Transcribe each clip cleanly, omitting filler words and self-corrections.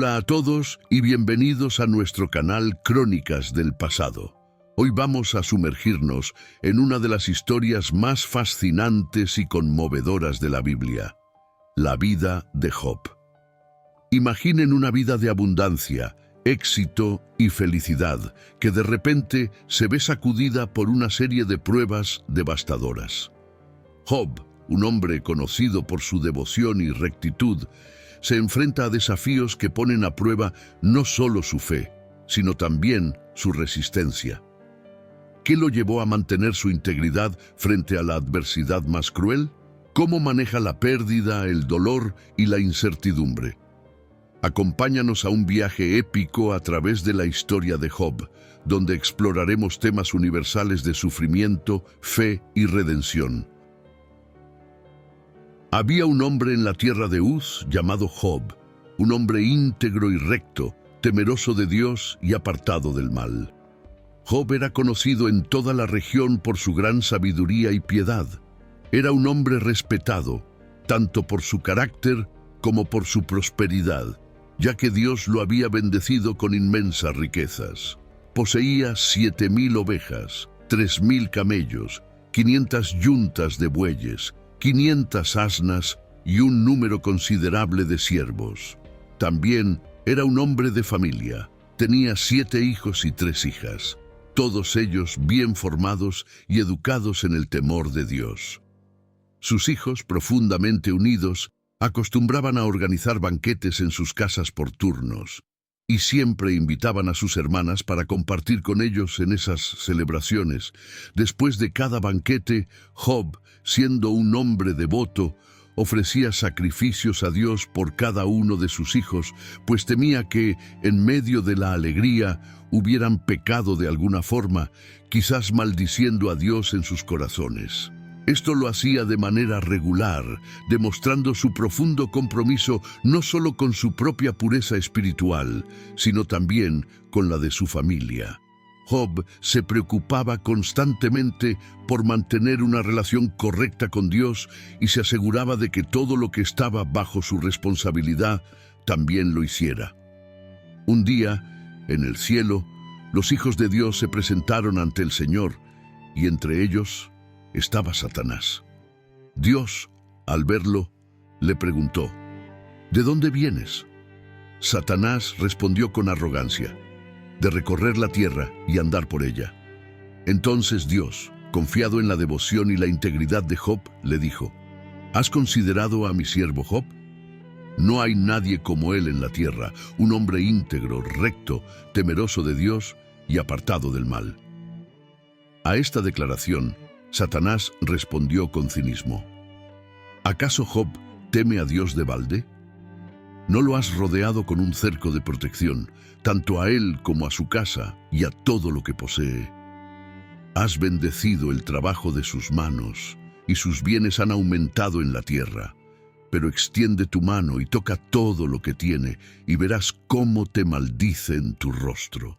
Hola a todos y bienvenidos a nuestro canal Crónicas del Pasado. Hoy vamos a sumergirnos en una de las historias más fascinantes y conmovedoras de la Biblia, la vida de Job. Imaginen una vida de abundancia, éxito y felicidad que de repente se ve sacudida por una serie de pruebas devastadoras. Job, un hombre conocido por su devoción y rectitud, se enfrenta a desafíos que ponen a prueba no solo su fe, sino también su resistencia. ¿Qué lo llevó a mantener su integridad frente a la adversidad más cruel? ¿Cómo maneja la pérdida, el dolor y la incertidumbre? Acompáñanos a un viaje épico a través de la historia de Job, donde exploraremos temas universales de sufrimiento, fe y redención. Había un hombre en la tierra de Uz llamado Job, un hombre íntegro y recto, temeroso de Dios y apartado del mal. Job era conocido en toda la región por su gran sabiduría y piedad. Era un hombre respetado, tanto por su carácter como por su prosperidad, ya que Dios lo había bendecido con inmensas riquezas. Poseía 7,000 ovejas, 3,000 camellos, 500 yuntas de bueyes, 500 asnas y un número considerable de siervos. También era un hombre de familia. Tenía 7 hijos y 3 hijas, todos ellos bien formados y educados en el temor de Dios. Sus hijos, profundamente unidos, acostumbraban a organizar banquetes en sus casas por turnos, y siempre invitaban a sus hermanas para compartir con ellos en esas celebraciones. Después de cada banquete, Job, siendo un hombre devoto, ofrecía sacrificios a Dios por cada uno de sus hijos, pues temía que, en medio de la alegría, hubieran pecado de alguna forma, quizás maldiciendo a Dios en sus corazones. Esto lo hacía de manera regular, demostrando su profundo compromiso no solo con su propia pureza espiritual, sino también con la de su familia. Job se preocupaba constantemente por mantener una relación correcta con Dios y se aseguraba de que todo lo que estaba bajo su responsabilidad también lo hiciera. Un día, en el cielo, los hijos de Dios se presentaron ante el Señor, y entre ellos estaba Satanás. Dios, al verlo, le preguntó: ¿De dónde vienes? Satanás respondió con arrogancia: de recorrer la tierra y andar por ella. Entonces Dios, confiado en la devoción y la integridad de Job, le dijo: ¿Has considerado a mi siervo Job? No hay nadie como él en la tierra, un hombre íntegro, recto, temeroso de Dios y apartado del mal. A esta declaración, Satanás respondió con cinismo: ¿acaso Job teme a Dios de balde? ¿No lo has rodeado con un cerco de protección, tanto a él como a su casa y a todo lo que posee? Has bendecido el trabajo de sus manos, y sus bienes han aumentado en la tierra. Pero extiende tu mano y toca todo lo que tiene, y verás cómo te maldice en tu rostro.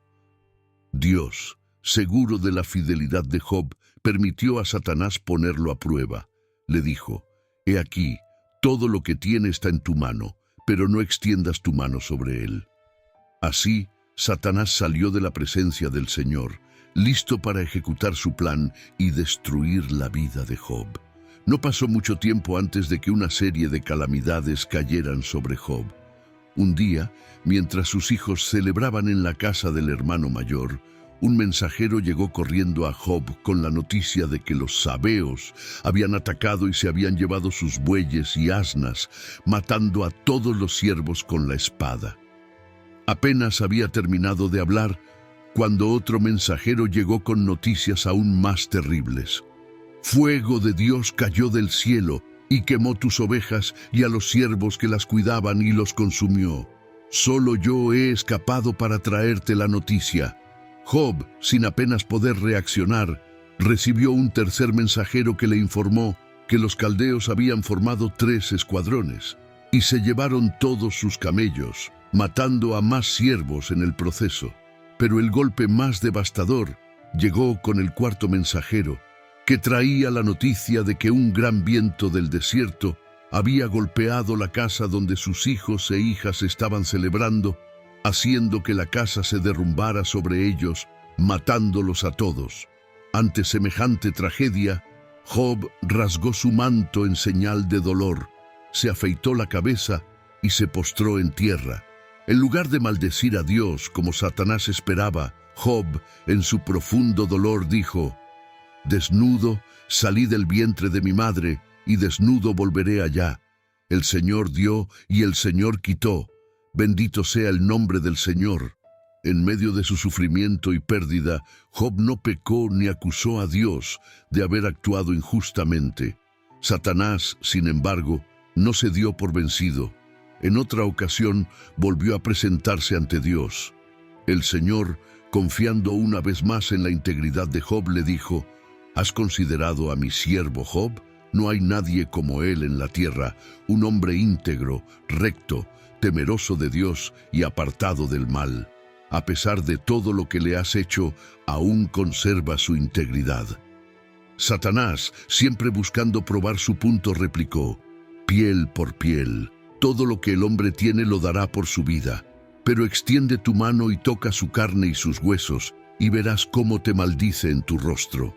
Dios, seguro de la fidelidad de Job, permitió a Satanás ponerlo a prueba. Le dijo: He aquí, todo lo que tiene está en tu mano, pero no extiendas tu mano sobre él. Así, Satanás salió de la presencia del Señor, listo para ejecutar su plan y destruir la vida de Job. No pasó mucho tiempo antes de que una serie de calamidades cayeran sobre Job. Un día, mientras sus hijos celebraban en la casa del hermano mayor, un mensajero llegó corriendo a Job con la noticia de que los sabeos habían atacado y se habían llevado sus bueyes y asnas, matando a todos los siervos con la espada. Apenas había terminado de hablar cuando otro mensajero llegó con noticias aún más terribles. Fuego de Dios cayó del cielo y quemó tus ovejas y a los siervos que las cuidaban y los consumió. Solo yo he escapado para traerte la noticia. Job, sin apenas poder reaccionar, recibió un tercer mensajero que le informó que los caldeos habían formado 3 escuadrones y se llevaron todos sus camellos, matando a más siervos en el proceso. Pero el golpe más devastador llegó con el cuarto mensajero, que traía la noticia de que un gran viento del desierto había golpeado la casa donde sus hijos e hijas estaban celebrando, haciendo que la casa se derrumbara sobre ellos, matándolos a todos. Ante semejante tragedia, Job rasgó su manto en señal de dolor, se afeitó la cabeza y se postró en tierra. En lugar de maldecir a Dios como Satanás esperaba, Job, en su profundo dolor, dijo: «Desnudo salí del vientre de mi madre, y desnudo volveré allá. El Señor dio y el Señor quitó. Bendito sea el nombre del Señor». En medio de su sufrimiento y pérdida, Job no pecó ni acusó a Dios de haber actuado injustamente. Satanás, sin embargo, no se dio por vencido. En otra ocasión volvió a presentarse ante Dios. El Señor, confiando una vez más en la integridad de Job, le dijo: «¿Has considerado a mi siervo Job? No hay nadie como él en la tierra, un hombre íntegro, recto, temeroso de Dios y apartado del mal. A pesar de todo lo que le has hecho, aún conserva su integridad». Satanás, siempre buscando probar su punto, replicó: «Piel por piel, todo lo que el hombre tiene lo dará por su vida. Pero extiende tu mano y toca su carne y sus huesos, y verás cómo te maldice en tu rostro».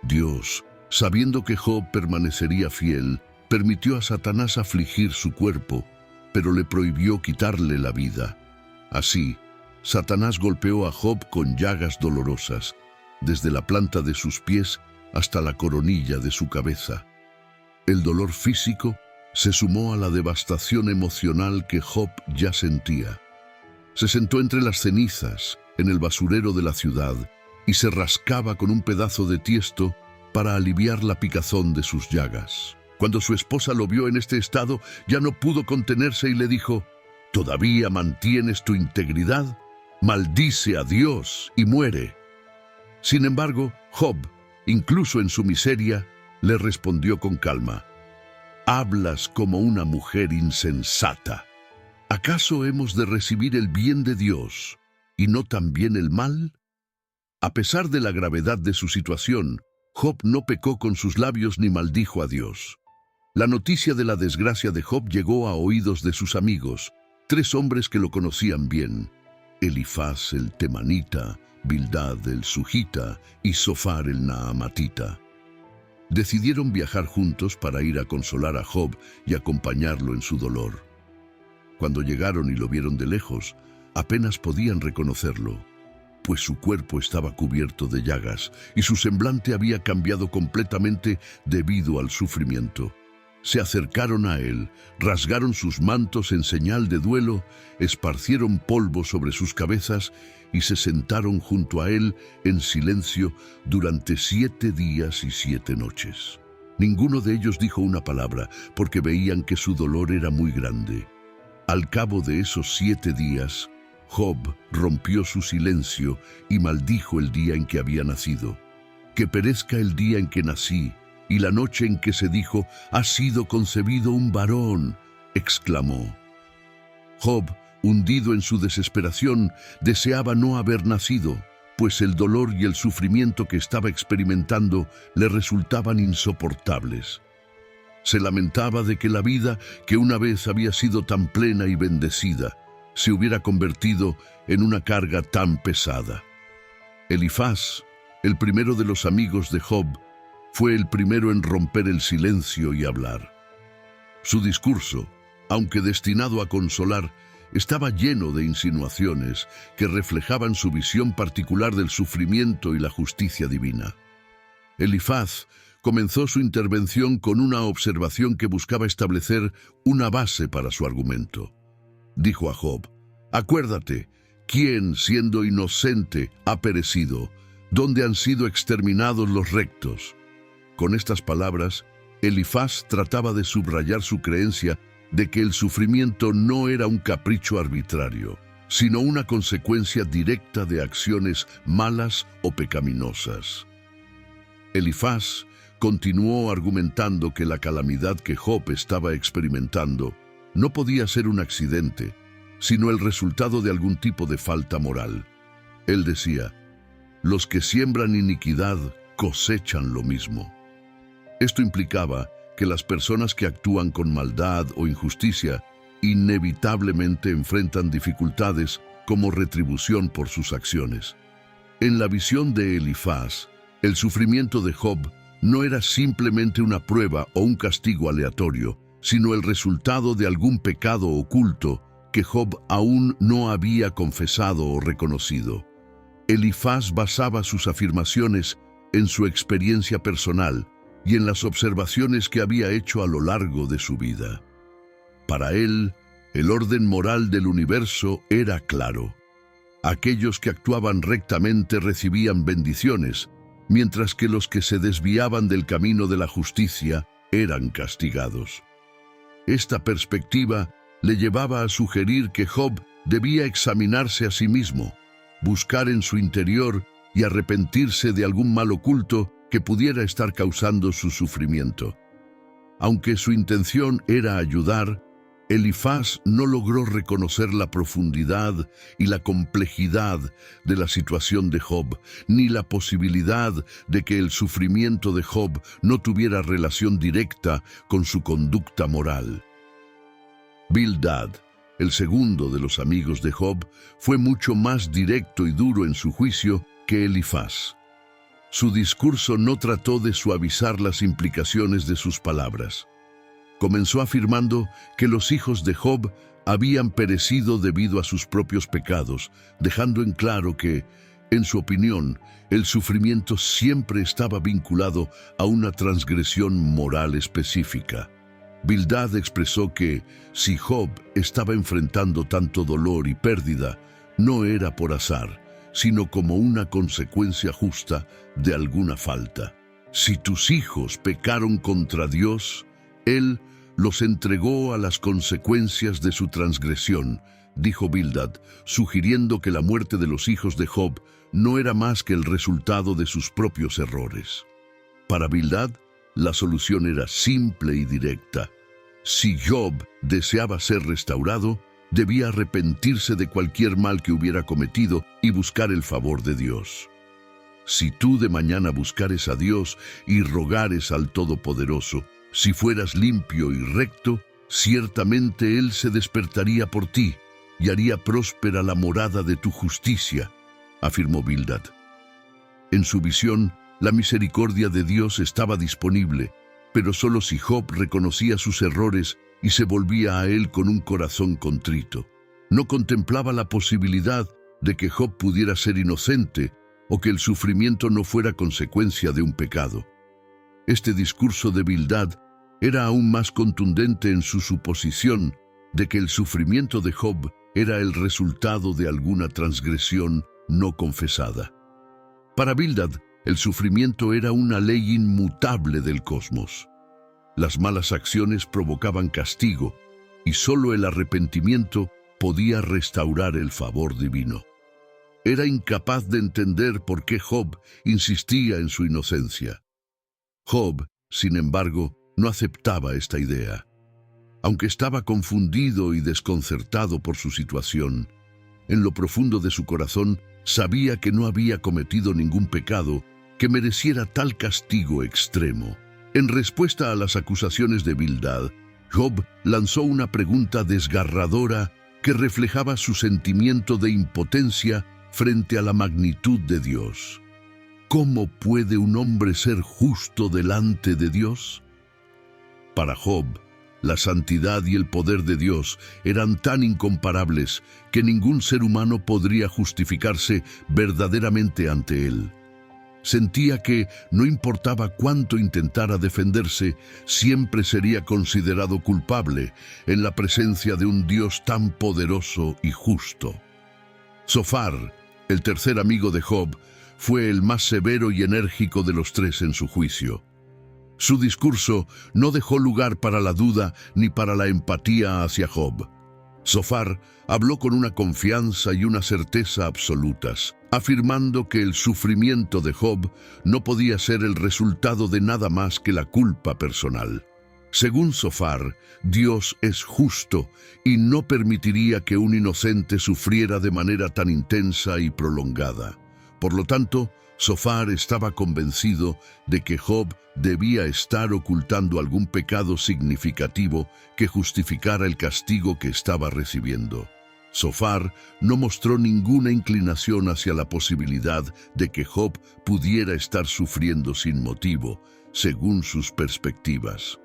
Dios, sabiendo que Job permanecería fiel, permitió a Satanás afligir su cuerpo, pero le prohibió quitarle la vida. Así, Satanás golpeó a Job con llagas dolorosas, desde la planta de sus pies hasta la coronilla de su cabeza. El dolor físico se sumó a la devastación emocional que Job ya sentía. Se sentó entre las cenizas, en el basurero de la ciudad, y se rascaba con un pedazo de tiesto para aliviar la picazón de sus llagas. Cuando su esposa lo vio en este estado, ya no pudo contenerse y le dijo: «¿Todavía mantienes tu integridad? Maldice a Dios y muere». Sin embargo, Job, incluso en su miseria, le respondió con calma: «Hablas como una mujer insensata. ¿Acaso hemos de recibir el bien de Dios y no también el mal?». A pesar de la gravedad de su situación, Job no pecó con sus labios ni maldijo a Dios. La noticia de la desgracia de Job llegó a oídos de sus amigos, 3 hombres que lo conocían bien: Elifaz el temanita, Bildad el sujita y Zofar el naamatita. Decidieron viajar juntos para ir a consolar a Job y acompañarlo en su dolor. Cuando llegaron y lo vieron de lejos, apenas podían reconocerlo, pues su cuerpo estaba cubierto de llagas y su semblante había cambiado completamente debido al sufrimiento. Se acercaron a él, rasgaron sus mantos en señal de duelo, esparcieron polvo sobre sus cabezas y se sentaron junto a él en silencio durante 7 días y 7 noches. Ninguno de ellos dijo una palabra, porque veían que su dolor era muy grande. Al cabo de esos 7 días, Job rompió su silencio y maldijo el día en que había nacido. «Que perezca el día en que nací, y la noche en que se dijo: ha sido concebido un varón», exclamó. Job, hundido en su desesperación, deseaba no haber nacido, pues el dolor y el sufrimiento que estaba experimentando le resultaban insoportables. Se lamentaba de que la vida, que una vez había sido tan plena y bendecida, se hubiera convertido en una carga tan pesada. Elifaz, el primero de los amigos de Job, fue el primero en romper el silencio y hablar. Su discurso, aunque destinado a consolar, estaba lleno de insinuaciones que reflejaban su visión particular del sufrimiento y la justicia divina. Elifaz comenzó su intervención con una observación que buscaba establecer una base para su argumento. Dijo a Job: «Acuérdate, ¿quién, siendo inocente, ha perecido? ¿Dónde han sido exterminados los rectos?». Con estas palabras, Elifaz trataba de subrayar su creencia de que el sufrimiento no era un capricho arbitrario, sino una consecuencia directa de acciones malas o pecaminosas. Elifaz continuó argumentando que la calamidad que Job estaba experimentando no podía ser un accidente, sino el resultado de algún tipo de falta moral. Él decía: «Los que siembran iniquidad cosechan lo mismo». Esto implicaba que las personas que actúan con maldad o injusticia inevitablemente enfrentan dificultades como retribución por sus acciones. En la visión de Elifaz, el sufrimiento de Job no era simplemente una prueba o un castigo aleatorio, sino el resultado de algún pecado oculto que Job aún no había confesado o reconocido. Elifaz basaba sus afirmaciones en su experiencia personal y en las observaciones que había hecho a lo largo de su vida. Para él, el orden moral del universo era claro. Aquellos que actuaban rectamente recibían bendiciones, mientras que los que se desviaban del camino de la justicia eran castigados. Esta perspectiva le llevaba a sugerir que Job debía examinarse a sí mismo, buscar en su interior y arrepentirse de algún mal oculto que pudiera estar causando su sufrimiento. Aunque su intención era ayudar, Elifaz no logró reconocer la profundidad y la complejidad de la situación de Job, ni la posibilidad de que el sufrimiento de Job no tuviera relación directa con su conducta moral. Bildad, el segundo de los amigos de Job, fue mucho más directo y duro en su juicio que Elifaz. Su discurso no trató de suavizar las implicaciones de sus palabras. Comenzó afirmando que los hijos de Job habían perecido debido a sus propios pecados, dejando en claro que, en su opinión, el sufrimiento siempre estaba vinculado a una transgresión moral específica. Bildad expresó que, si Job estaba enfrentando tanto dolor y pérdida, no era por azar, sino como una consecuencia justa de alguna falta. Si tus hijos pecaron contra Dios, Él los entregó a las consecuencias de su transgresión, dijo Bildad, sugiriendo que la muerte de los hijos de Job no era más que el resultado de sus propios errores. Para Bildad, la solución era simple y directa. Si Job deseaba ser restaurado, debía arrepentirse de cualquier mal que hubiera cometido y buscar el favor de Dios. Si tú de mañana buscares a Dios y rogares al Todopoderoso, si fueras limpio y recto, ciertamente Él se despertaría por ti y haría próspera la morada de tu justicia, afirmó Bildad. En su visión, la misericordia de Dios estaba disponible, pero solo si Job reconocía sus errores y se volvía a Él con un corazón contrito. No contemplaba la posibilidad de que Job pudiera ser inocente o que el sufrimiento no fuera consecuencia de un pecado. Este discurso de Bildad era aún más contundente en su suposición de que el sufrimiento de Job era el resultado de alguna transgresión no confesada. Para Bildad, el sufrimiento era una ley inmutable del cosmos. Las malas acciones provocaban castigo y solo el arrepentimiento podía restaurar el favor divino. Era incapaz de entender por qué Job insistía en su inocencia. Job, sin embargo, no aceptaba esta idea. Aunque estaba confundido y desconcertado por su situación, en lo profundo de su corazón sabía que no había cometido ningún pecado que mereciera tal castigo extremo. En respuesta a las acusaciones de Bildad, Job lanzó una pregunta desgarradora que reflejaba su sentimiento de impotencia frente a la magnitud de Dios. ¿Cómo puede un hombre ser justo delante de Dios? Para Job, la santidad y el poder de Dios eran tan incomparables que ningún ser humano podría justificarse verdaderamente ante Él. Sentía que, no importaba cuánto intentara defenderse, siempre sería considerado culpable en la presencia de un Dios tan poderoso y justo. Zofar, el tercer amigo de Job, fue el más severo y enérgico de los tres en su juicio. Su discurso no dejó lugar para la duda ni para la empatía hacia Job. Zofar habló con una confianza y una certeza absolutas, afirmando que el sufrimiento de Job no podía ser el resultado de nada más que la culpa personal. Según Zofar, Dios es justo y no permitiría que un inocente sufriera de manera tan intensa y prolongada. Por lo tanto, Zofar estaba convencido de que Job debía estar ocultando algún pecado significativo que justificara el castigo que estaba recibiendo. Zofar no mostró ninguna inclinación hacia la posibilidad de que Job pudiera estar sufriendo sin motivo, según sus perspectivas.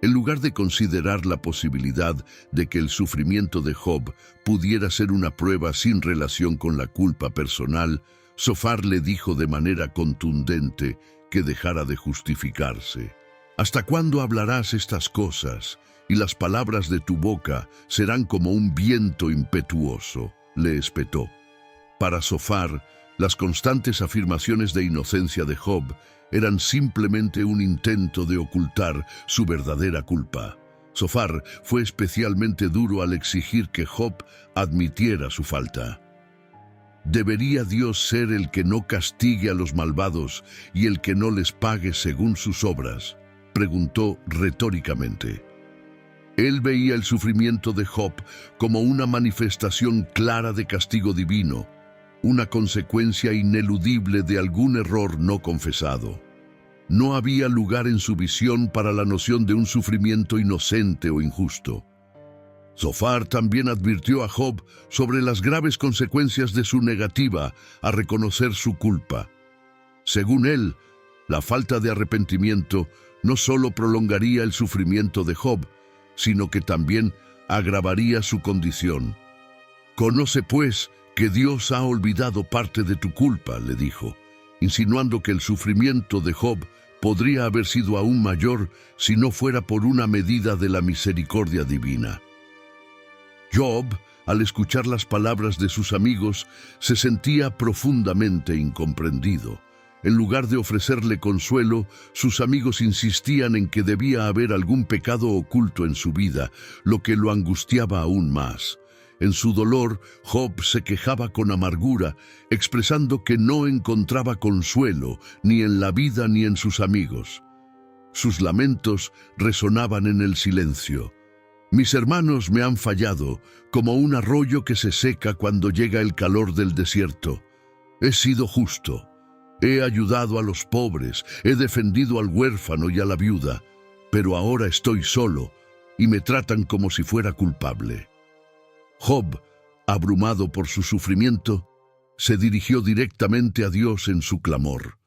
En lugar de considerar la posibilidad de que el sufrimiento de Job pudiera ser una prueba sin relación con la culpa personal, Zofar le dijo de manera contundente que dejara de justificarse. ¿Hasta cuándo hablarás estas cosas? Y las palabras de tu boca serán como un viento impetuoso, le espetó. Para Zofar, las constantes afirmaciones de inocencia de Job eran simplemente un intento de ocultar su verdadera culpa. Zofar fue especialmente duro al exigir que Job admitiera su falta. ¿Debería Dios ser el que no castigue a los malvados y el que no les pague según sus obras?, preguntó retóricamente. Él veía el sufrimiento de Job como una manifestación clara de castigo divino, una consecuencia ineludible de algún error no confesado. No había lugar en su visión para la noción de un sufrimiento inocente o injusto. Zofar también advirtió a Job sobre las graves consecuencias de su negativa a reconocer su culpa. Según él, la falta de arrepentimiento no solo prolongaría el sufrimiento de Job, sino que también agravaría su condición. Conoce, pues, que Dios ha olvidado parte de tu culpa, le dijo, insinuando que el sufrimiento de Job podría haber sido aún mayor si no fuera por una medida de la misericordia divina. Job, al escuchar las palabras de sus amigos, se sentía profundamente incomprendido. En lugar de ofrecerle consuelo, sus amigos insistían en que debía haber algún pecado oculto en su vida, lo que lo angustiaba aún más. En su dolor, Job se quejaba con amargura, expresando que no encontraba consuelo ni en la vida ni en sus amigos. Sus lamentos resonaban en el silencio. Mis hermanos me han fallado, como un arroyo que se seca cuando llega el calor del desierto. He sido justo. He ayudado a los pobres, he defendido al huérfano y a la viuda, pero ahora estoy solo y me tratan como si fuera culpable. Job, abrumado por su sufrimiento, se dirigió directamente a Dios en su clamor.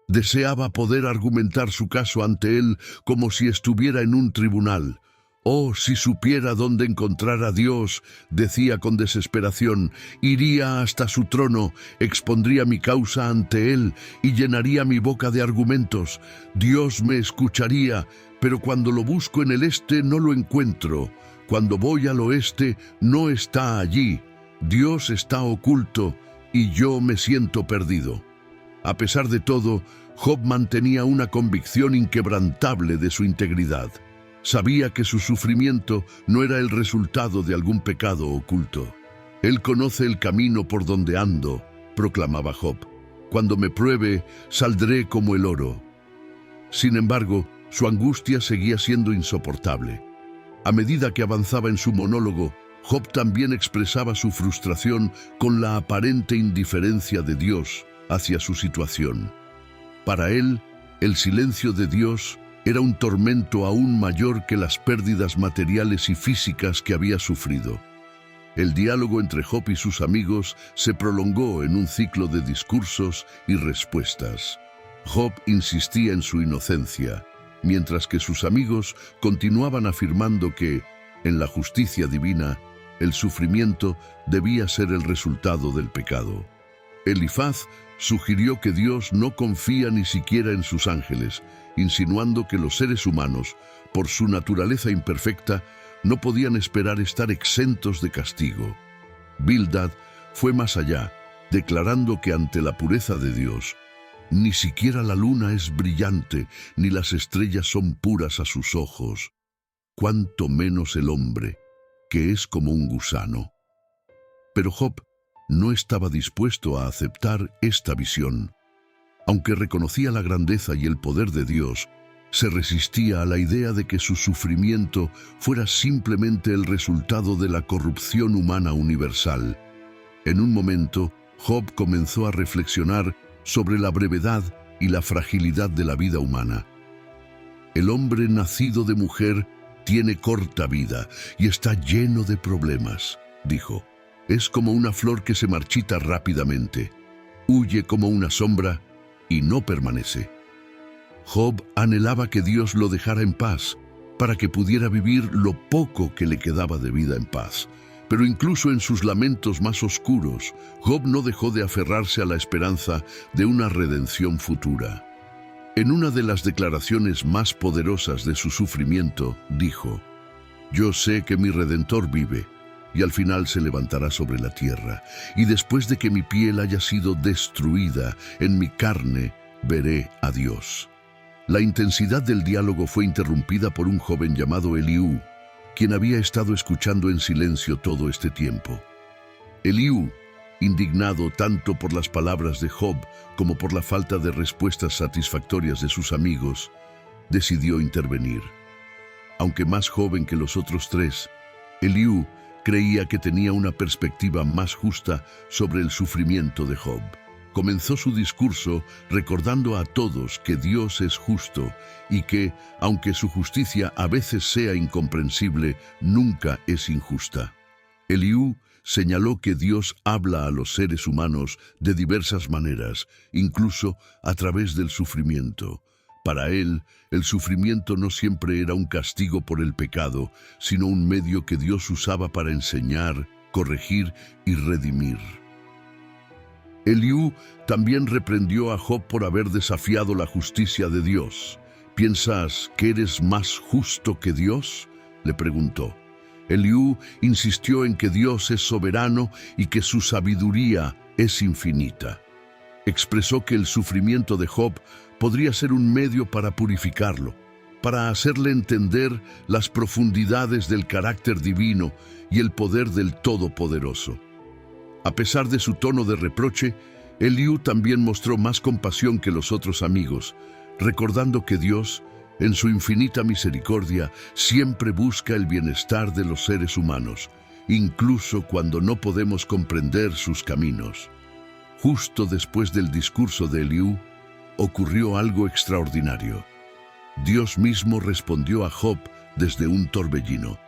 Deseaba poder argumentar su caso ante él como si estuviera en un tribunal. Oh, si supiera dónde encontrar a Dios, decía con desesperación, iría hasta su trono, expondría mi causa ante él y llenaría mi boca de argumentos. Dios me escucharía, pero cuando lo busco en el este no lo encuentro. Cuando voy al oeste no está allí. Dios está oculto y yo me siento perdido. A pesar de todo, Job mantenía una convicción inquebrantable de su integridad. Sabía que su sufrimiento no era el resultado de algún pecado oculto. Él conoce el camino por donde ando, proclamaba Job. Cuando me pruebe, saldré como el oro. Sin embargo, su angustia seguía siendo insoportable. A medida que avanzaba en su monólogo, Job también expresaba su frustración con la aparente indiferencia de Dios hacia su situación. Para él, el silencio de Dios era un tormento aún mayor que las pérdidas materiales y físicas que había sufrido. El diálogo entre Job y sus amigos se prolongó en un ciclo de discursos y respuestas. Job insistía en su inocencia, mientras que sus amigos continuaban afirmando que, en la justicia divina, el sufrimiento debía ser el resultado del pecado. Elifaz sugirió que Dios no confía ni siquiera en sus ángeles, insinuando que los seres humanos, por su naturaleza imperfecta, no podían esperar estar exentos de castigo. Bildad fue más allá, declarando que ante la pureza de Dios, ni siquiera la luna es brillante, ni las estrellas son puras a sus ojos, cuanto menos el hombre, que es como un gusano. Pero Job no estaba dispuesto a aceptar esta visión. Aunque reconocía la grandeza y el poder de Dios, se resistía a la idea de que su sufrimiento fuera simplemente el resultado de la corrupción humana universal. En un momento, Job comenzó a reflexionar sobre la brevedad y la fragilidad de la vida humana. El hombre nacido de mujer tiene corta vida y está lleno de problemas, dijo. Es como una flor que se marchita rápidamente, huye como una sombra y no permanece. Job anhelaba que Dios lo dejara en paz, para que pudiera vivir lo poco que le quedaba de vida en paz. Pero incluso en sus lamentos más oscuros, Job no dejó de aferrarse a la esperanza de una redención futura. En una de las declaraciones más poderosas de su sufrimiento, dijo: «Yo sé que mi Redentor vive, y al final se levantará sobre la tierra, y después de que mi piel haya sido destruida, en mi carne veré a Dios». La intensidad del diálogo fue interrumpida por un joven llamado Eliú, quien había estado escuchando en silencio todo este tiempo. Eliú, indignado tanto por las palabras de Job como por la falta de respuestas satisfactorias de sus amigos, decidió intervenir. Aunque más joven que los otros tres, Eliú creía que tenía una perspectiva más justa sobre el sufrimiento de Job. Comenzó su discurso recordando a todos que Dios es justo y que, aunque su justicia a veces sea incomprensible, nunca es injusta. Eliú señaló que Dios habla a los seres humanos de diversas maneras, incluso a través del sufrimiento. Para él, el sufrimiento no siempre era un castigo por el pecado, sino un medio que Dios usaba para enseñar, corregir y redimir. Eliú también reprendió a Job por haber desafiado la justicia de Dios. ¿Piensas que eres más justo que Dios?, le preguntó. Eliú insistió en que Dios es soberano y que su sabiduría es infinita. Expresó que el sufrimiento de Job podría ser un medio para purificarlo, para hacerle entender las profundidades del carácter divino y el poder del Todopoderoso. A pesar de su tono de reproche, Eliú también mostró más compasión que los otros amigos, recordando que Dios, en su infinita misericordia, siempre busca el bienestar de los seres humanos, incluso cuando no podemos comprender sus caminos. Justo después del discurso de Eliú, ocurrió algo extraordinario. Dios mismo respondió a Job desde un torbellino.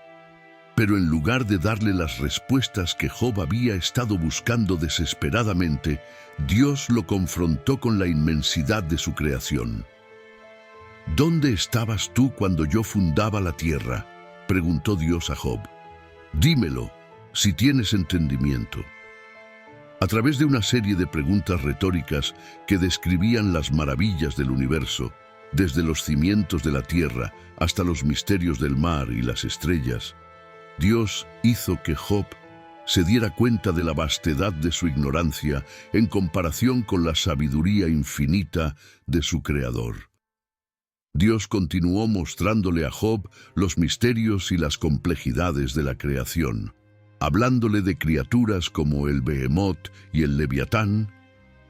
Pero en lugar de darle las respuestas que Job había estado buscando desesperadamente, Dios lo confrontó con la inmensidad de su creación. «¿Dónde estabas tú cuando yo fundaba la tierra?», preguntó Dios a Job. «Dímelo, si tienes entendimiento». A través de una serie de preguntas retóricas que describían las maravillas del universo, desde los cimientos de la tierra hasta los misterios del mar y las estrellas, Dios hizo que Job se diera cuenta de la vastedad de su ignorancia en comparación con la sabiduría infinita de su Creador. Dios continuó mostrándole a Job los misterios y las complejidades de la creación, hablándole de criaturas como el Behemoth y el Leviatán,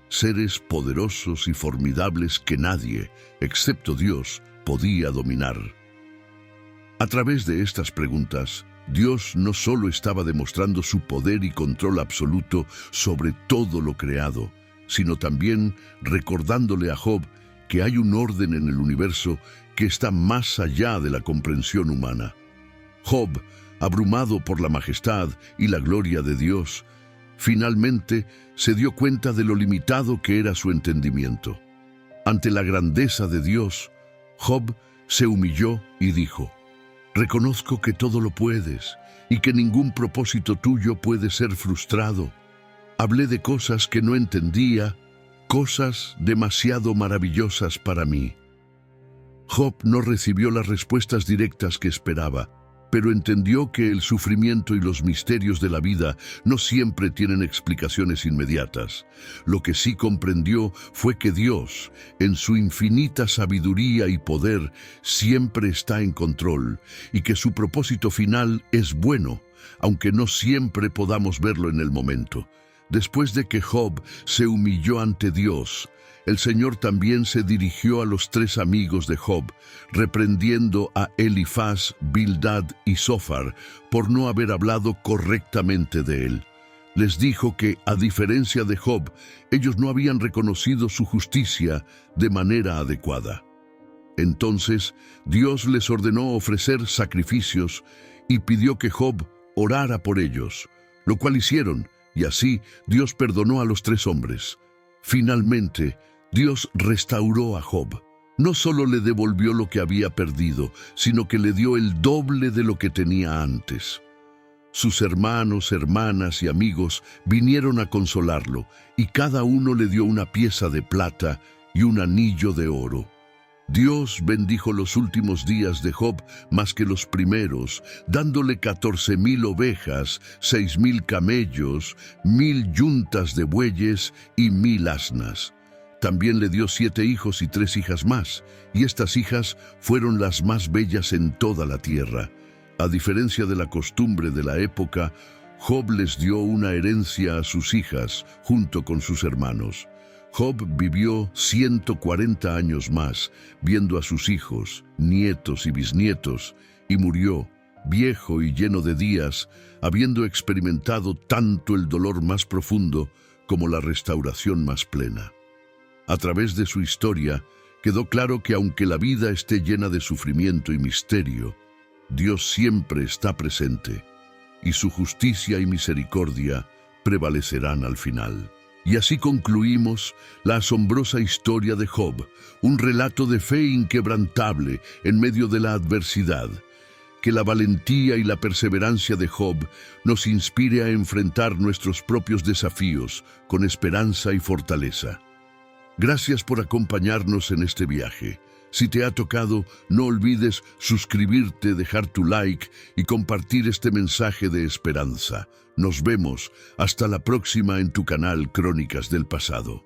seres poderosos y formidables que nadie, excepto Dios, podía dominar. A través de estas preguntas, Dios no solo estaba demostrando su poder y control absoluto sobre todo lo creado, sino también recordándole a Job que hay un orden en el universo que está más allá de la comprensión humana. Job, abrumado por la majestad y la gloria de Dios, finalmente se dio cuenta de lo limitado que era su entendimiento. Ante la grandeza de Dios, Job se humilló y dijo: «Reconozco que todo lo puedes y que ningún propósito tuyo puede ser frustrado. Hablé de cosas que no entendía, cosas demasiado maravillosas para mí». Job no recibió las respuestas directas que esperaba, pero entendió que el sufrimiento y los misterios de la vida no siempre tienen explicaciones inmediatas. Lo que sí comprendió fue que Dios, en su infinita sabiduría y poder, siempre está en control y que su propósito final es bueno, aunque no siempre podamos verlo en el momento. Después de que Job se humilló ante Dios, el Señor también se dirigió a los tres amigos de Job, reprendiendo a Elifaz, Bildad y Zofar por no haber hablado correctamente de él. Les dijo que, a diferencia de Job, ellos no habían reconocido su justicia de manera adecuada. Entonces Dios les ordenó ofrecer sacrificios y pidió que Job orara por ellos, lo cual hicieron, y así Dios perdonó a los 3 hombres. Finalmente, Dios restauró a Job. No solo le devolvió lo que había perdido, sino que le dio el doble de lo que tenía antes. Sus hermanos, hermanas y amigos vinieron a consolarlo, y cada uno le dio una pieza de plata y un anillo de oro. Dios bendijo los últimos días de Job más que los primeros, dándole 14,000 ovejas, 6,000 camellos, 1,000 yuntas de bueyes y 1,000 asnas. También le dio 7 hijos y 3 hijas más, y estas hijas fueron las más bellas en toda la tierra. A diferencia de la costumbre de la época, Job les dio una herencia a sus hijas junto con sus hermanos. Job vivió 140 años más, viendo a sus hijos, nietos y bisnietos, y murió, viejo y lleno de días, habiendo experimentado tanto el dolor más profundo como la restauración más plena. A través de su historia, quedó claro que aunque la vida esté llena de sufrimiento y misterio, Dios siempre está presente, y su justicia y misericordia prevalecerán al final. Y así concluimos la asombrosa historia de Job, un relato de fe inquebrantable en medio de la adversidad. Que la valentía y la perseverancia de Job nos inspire a enfrentar nuestros propios desafíos con esperanza y fortaleza. Gracias por acompañarnos en este viaje. Si te ha tocado, no olvides suscribirte, dejar tu like y compartir este mensaje de esperanza. Nos vemos hasta la próxima en tu canal Crónicas del Pasado.